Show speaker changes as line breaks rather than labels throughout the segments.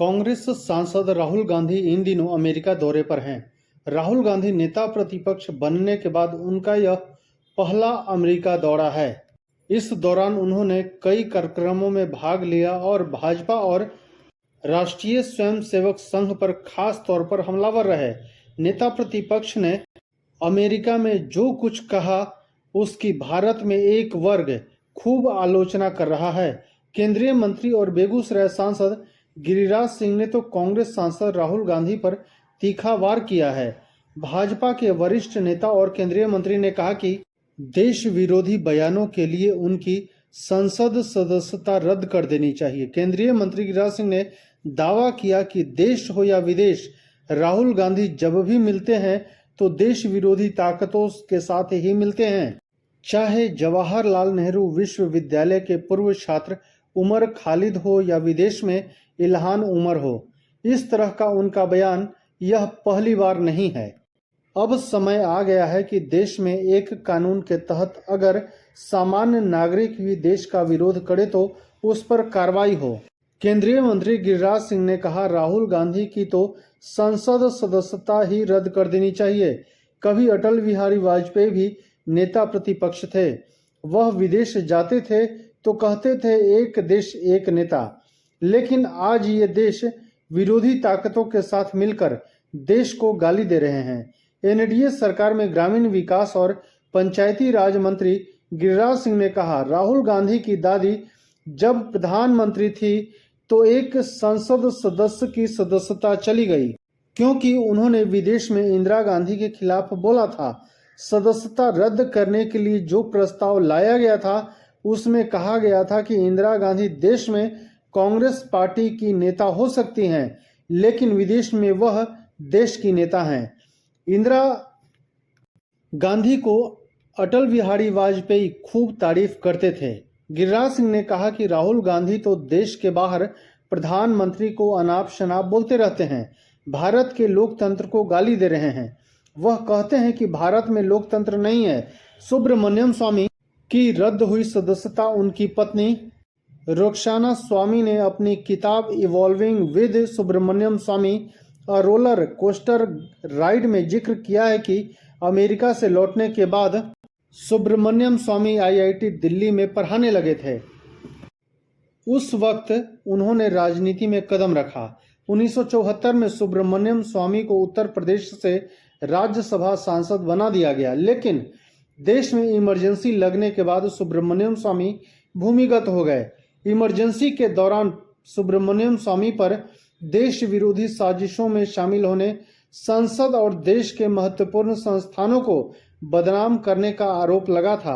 कांग्रेस सांसद राहुल गांधी इन दिनों अमेरिका दौरे पर हैं। राहुल गांधी नेता प्रतिपक्ष बनने के बाद उनका यह पहला अमेरिका दौरा है। इस दौरान उन्होंने कई कार्यक्रमों में भाग लिया और भाजपा और राष्ट्रीय स्वयंसेवक संघ पर खास तौर पर हमलावर रहे। नेता प्रतिपक्ष ने अमेरिका में जो कुछ कहा उसकी भारत में एक वर्ग खूब आलोचना कर रहा है। केंद्रीय मंत्री और बेगूसराय सांसद गिरिराज सिंह ने तो कांग्रेस सांसद राहुल गांधी पर तीखा वार किया है। भाजपा के वरिष्ठ नेता और केंद्रीय मंत्री ने कहा कि देश विरोधी बयानों के लिए उनकी संसद सदस्यता रद्द कर देनी चाहिए। केंद्रीय मंत्री गिरिराज सिंह ने दावा किया कि देश हो या विदेश, राहुल गांधी जब भी मिलते हैं तो देश विरोधी ताकतों के साथ ही मिलते हैं, चाहे जवाहरलाल नेहरू विश्वविद्यालय के पूर्व छात्र उमर खालिद हो या विदेश में इल्हान उमर हो। इस तरह का उनका बयान यह पहली बार नहीं है। अब समय आ गया है कि देश में एक कानून के तहत अगर सामान्य नागरिक भी देश का विरोध करे तो उस पर कार्रवाई हो। केंद्रीय मंत्री गिरिराज सिंह ने कहा, राहुल गांधी की तो संसद सदस्यता ही रद्द कर देनी चाहिए। कभी अटल बिहारी वाजपेयी भी नेता प्रतिपक्ष थे। वह विदेश जाते थे तो कहते थे एक देश एक नेता, लेकिन आज ये देश विरोधी ताकतों के साथ मिलकर देश को गाली दे रहे हैं। एनडीए सरकार में ग्रामीण विकास और पंचायती राज मंत्री गिरिराज सिंह ने कहा, राहुल गांधी की दादी जब प्रधानमंत्री थी तो एक संसद सदस्य की सदस्यता चली गई क्योंकि उन्होंने विदेश में इंदिरा गांधी के खिलाफ बोला था। सदस्यता रद्द करने के लिए जो प्रस्ताव लाया गया था उसमें कहा गया था कि इंदिरा गांधी देश में कांग्रेस पार्टी की नेता हो सकती हैं, लेकिन विदेश में वह देश की नेता हैं। इंदिरा गांधी को अटल बिहारी वाजपेयी खूब तारीफ करते थे। गिरिराज सिंह ने कहा कि राहुल गांधी तो देश के बाहर प्रधानमंत्री को अनाप शनाप बोलते रहते हैं, भारत के लोकतंत्र को गाली दे रहे हैं। वह कहते हैं कि भारत में लोकतंत्र नहीं है। सुब्रमण्यम स्वामी की रद्द हुई सदस्यता उनकी पत्नी रोक्साना स्वामी ने अपनी किताब evolving with Subramanian Swamy a roller coaster ride में जिक्र किया है कि अमेरिका से लौटने के बाद सुब्रमण्यम स्वामी आईआईटी दिल्ली में पढ़ाने लगे थे। उस वक्त उन्होंने राजनीति में कदम रखा। 1974 में सुब्रमण्यम स्वामी को उत्तर प्रदेश से राज्यसभा सांसद बना दिया गया, लेकिन देश में इमरजेंसी लगने के बाद सुब्रमण्यम स्वामी भूमिगत हो गए। इमरजेंसी के दौरान सुब्रमण्यम स्वामी पर देश विरोधी साजिशों में शामिल होने, संसद और देश के महत्वपूर्ण संस्थानों को बदनाम करने का आरोप लगा था।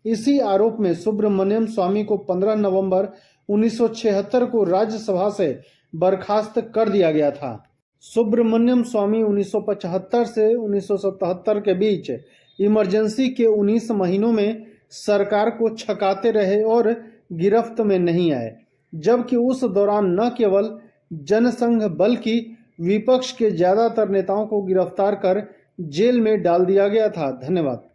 इसी आरोप में सुब्रमण्यम स्वामी को 15 नवंबर 1976 को राज्यसभा से बर्खास्त कर दिया गया था। सुब्रमण्यम स्वामी 1975 से 1977 के बीच इमरजेंसी के 19 महीनों में सरकार को छकाते रहे और गिरफ्त में नहीं आए, जबकि उस दौरान न केवल जनसंघ बल्कि विपक्ष के ज्यादातर नेताओं को गिरफ्तार कर जेल में डाल दिया गया था। धन्यवाद।